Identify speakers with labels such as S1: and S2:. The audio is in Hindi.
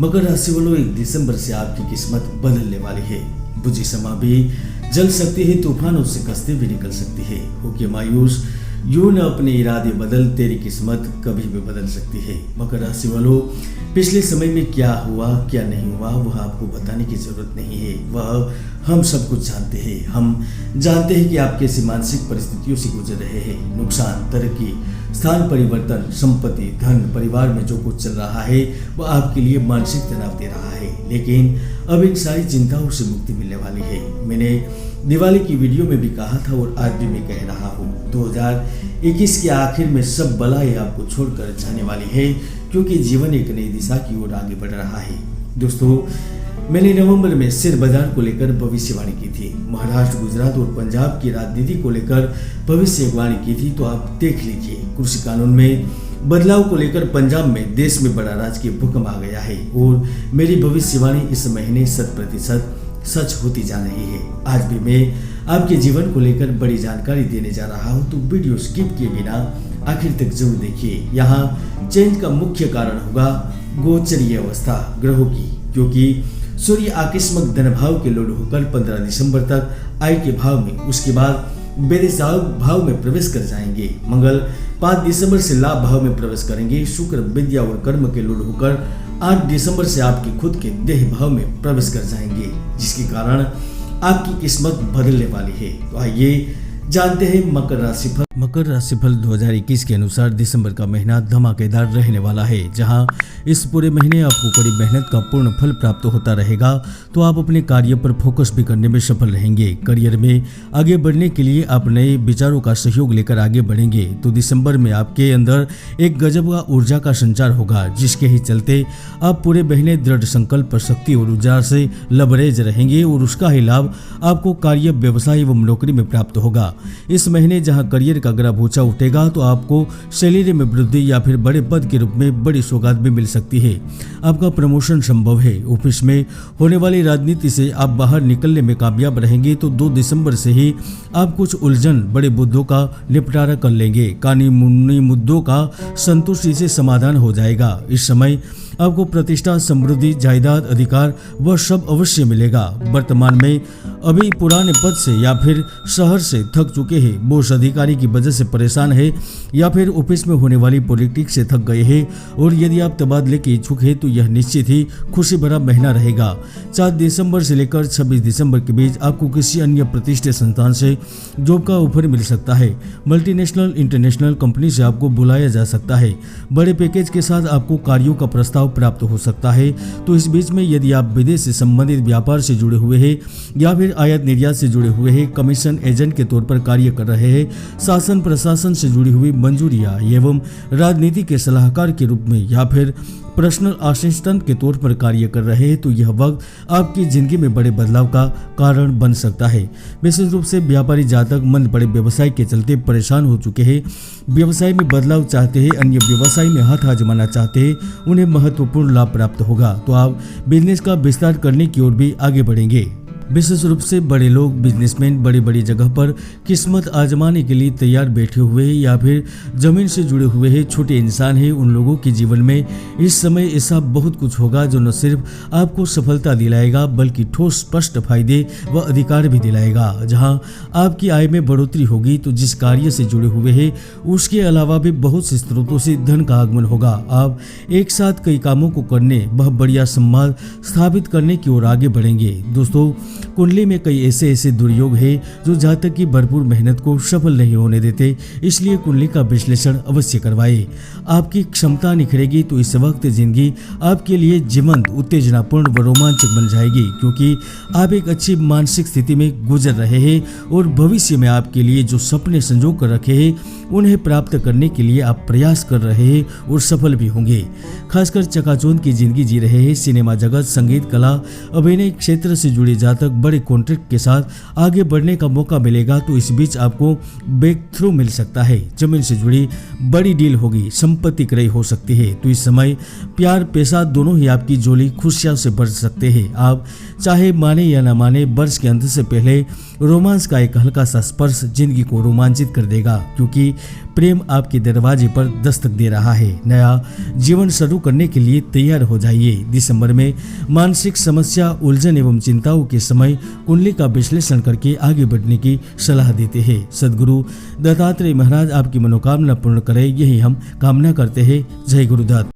S1: मकर राशि वालों 1 दिसंबर से आपकी किस्मत बदलने वाली है। बुझी समा भी जल सकती है, तूफानों से कश्ती भी निकल सकती है। होके मायूस, यूं न अपने इरादे बदल, तेरी किस्मत कभी भी बदल सकती है। मकर राशि वालों, पिछले समय में क्या हुआ क्या नहीं हुआ वह आपको बताने की जरूरत नहीं है, वह हम सब कुछ जानते हैं। हम जानते हैं कि आप कैसी मानसिक परिस्थितियों से गुजर रहे हैं। नुकसान, तरक्की, स्थान परिवर्तन, संपत्ति, धन, परिवार में जो कुछ चल रहा है वह आपके लिए मानसिक तनाव दे रहा है, लेकिन अब इन सारी चिंताओं से मुक्ति मिलने वाली है। मैंने दिवाली की वीडियो में भी कहा था और आज भी मैं कह रहा हूँ, 2021 के आखिर में सब बलाएं आपको छोड़कर जाने वाली है, क्योंकि जीवन एक नई दिशा की ओर आगे बढ़ रहा है। दोस्तों, मैंने नवंबर में शेयर बाजार को लेकर भविष्यवाणी की थी, महाराष्ट्र, गुजरात और पंजाब की राजनीति को लेकर भविष्यवाणी की थी, तो आप देख लीजिए। कृषि कानून में बदलाव को लेकर पंजाब में देश में बड़ा राजकीय भूकंप आ गया है और मेरी भविष्यवाणी इस महीने 100% सच होती जा रही है। आज भी मैं आपके जीवन को लेकर बड़ी जानकारी देने जा रहा हूँ, तो वीडियो स्किप किए बिना आखिर तक जरूर देखिए। यहाँ चेंज का मुख्य कारण होगा गोचरीय अवस्था ग्रहों की, क्योंकि सूर्य आकस्मिक धन भाव के लोड होकर 15 दिसंबर तक आय के भाव में, उसके बाद बेदिशा भाव में प्रवेश कर जाएंगे। मंगल 5 दिसंबर से लाभ भाव में प्रवेश करेंगे। शुक्र विद्या और कर्म के लोड होकर 8 दिसंबर से आपके खुद के देह भाव में प्रवेश कर जाएंगे, जिसके कारण आपकी किस्मत बदलने वाली है। तो आइए जानते हैं मकर राशिफल। मकर राशिफल 2021 के अनुसार दिसंबर का महीना धमाकेदार रहने वाला है, जहां इस पूरे महीने आपको कड़ी मेहनत का पूर्ण फल प्राप्त होता रहेगा, तो आप अपने कार्य पर फोकस भी करने में सफल रहेंगे। करियर में आगे बढ़ने के लिए आप नए विचारों का सहयोग लेकर आगे बढ़ेंगे। तो दिसंबर में आपके अंदर एक गजब का ऊर्जा का संचार होगा, जिसके ही चलते आप पूरे महीने दृढ़ संकल्प, शक्ति और ऊर्जा से लबरेज रहेंगे और उसका ही लाभ आपको कार्य, व्यवसाय एवं नौकरी में प्राप्त होगा। इस महीने जहां करियर का ग्राफ ऊंचा उठेगा, तो आपको सैलरी में वृद्धि या फिर बड़े पद के रूप में बड़ी सौगात भी मिल सकती है। आपका प्रमोशन संभव है। ऑफिस में होने वाली राजनीति से आप बाहर निकलने में कामयाब रहेंगे। तो 2 दिसंबर से ही आप कुछ उलझन बड़े मुद्दों का निपटारा कर लेंगे। कानूनी मुद्दों का संतुष्टि से समाधान हो जाएगा। इस समय आपको प्रतिष्ठा, समृद्धि, जायदाद, अधिकार वह सब अवश्य मिलेगा। वर्तमान में अभी पुराने पद से या फिर शहर से थक चुके हैं, बॉस अधिकारी की वजह से परेशान है, या फिर ऑफिस में होने वाली पॉलिटिक्स से थक गए हैं, और यदि आप तबादले के इच्छुक हैं तो यह निश्चित ही खुशी भरा महीना रहेगा। 4 दिसंबर से लेकर 26 दिसंबर के बीच आपको किसी अन्य प्रतिष्ठित संस्थान से जॉब का ऑफर मिल सकता है। मल्टीनेशनल, इंटरनेशनल कंपनी से आपको बुलाया जा सकता है। बड़े पैकेज के साथ आपको कार्यों का प्रस्ताव प्राप्त हो सकता है। तो इस बीच में यदि आप विदेश से संबंधित व्यापार से जुड़े हुए हैं या फिर आयात निर्यात से जुड़े हुए हैं, कमीशन एजेंट के तौर पर कार्य कर रहे हैं, शासन प्रशासन से जुड़ी हुई मंजूरियां एवं राजनीति के सलाहकार के रूप में या फिर पर्सनल असिस्टेंट के तौर पर कार्य कर रहे हैं, तो यह वक्त आपकी जिंदगी में बड़े बदलाव का कारण बन सकता है। विशेष रूप से व्यापारी जातक मंद बड़े व्यवसाय के चलते परेशान हो चुके हैं, व्यवसाय में बदलाव चाहते हैं, अन्य व्यवसाय में हाथ आजमाना चाहते हैं, उन्हें महत्वपूर्ण लाभ प्राप्त होगा। तो आप बिजनेस का विस्तार करने की ओर भी आगे बढ़ेंगे। विशेष रूप से बड़े लोग, बिजनेसमैन बड़ी बड़ी जगह पर किस्मत आजमाने के लिए तैयार बैठे हुए हैं या फिर जमीन से जुड़े हुए हैं, छोटे इंसान हैं, उन लोगों के जीवन में इस समय ऐसा बहुत कुछ होगा जो न सिर्फ आपको सफलता दिलाएगा बल्कि ठोस स्पष्ट फायदे व अधिकार भी दिलाएगा। जहां आपकी आय में बढ़ोतरी होगी, तो जिस कार्य से जुड़े हुए हैं उसके अलावा भी बहुत से स्रोतों से धन का आगमन होगा। आप एक साथ कई कामों को करने, वह बढ़िया सम्मान स्थापित करने की ओर आगे बढ़ेंगे। दोस्तों, कुंडली में कई ऐसे दुर्योग है जो जातक की भरपूर मेहनत को सफल नहीं होने देते, इसलिए कुंडली का विश्लेषण अवश्य करवाएं। आपकी क्षमता निखरेगी तो इस वक्त जिंदगी आपके लिए जीवंत, उत्तेजनापूर्ण व रोमांचक बन जाएगी, क्योंकि आप एक अच्छी मानसिक स्थिति में गुजर रहे हैं और भविष्य में आपके लिए जो सपने संजो कर रखे हैं उन्हें प्राप्त करने के लिए आप प्रयास कर रहे हैं और सफल भी होंगे। खासकर चकाचौंध की जिंदगी जी रहे हैं। सिनेमा जगत, संगीत, कला, अभिनय क्षेत्र से जुड़े जातक बड़े कॉन्ट्रैक्ट के साथ आगे बढ़ने का मौका मिलेगा, तो इस बीच आपको ब्रेक थ्रू मिल सकता है। जमीन से जुड़ी बड़ी डील होगी, संपत्ति क्रय हो सकती है। तो इस समय प्यार पैसा दोनों ही आपकी जोड़ी खुशियों से भर सकते हैं। आप चाहे माने या ना माने, वर्ष के अंत से पहले रोमांस का एक हल्का सा स्पर्श जिंदगी को रोमांचित कर देगा, क्योंकि प्रेम आपके दरवाजे पर दस्तक दे रहा है। नया जीवन शुरू करने के लिए तैयार हो जाइए। दिसंबर में मानसिक समस्या, उलझन एवं चिंताओं के समय कुंडली का विश्लेषण करके आगे बढ़ने की सलाह देते हैं। सद्गुरु दत्तात्रेय महाराज आपकी मनोकामना पूर्ण करें, यही हम कामना करते हैं। जय गुरुदत्त।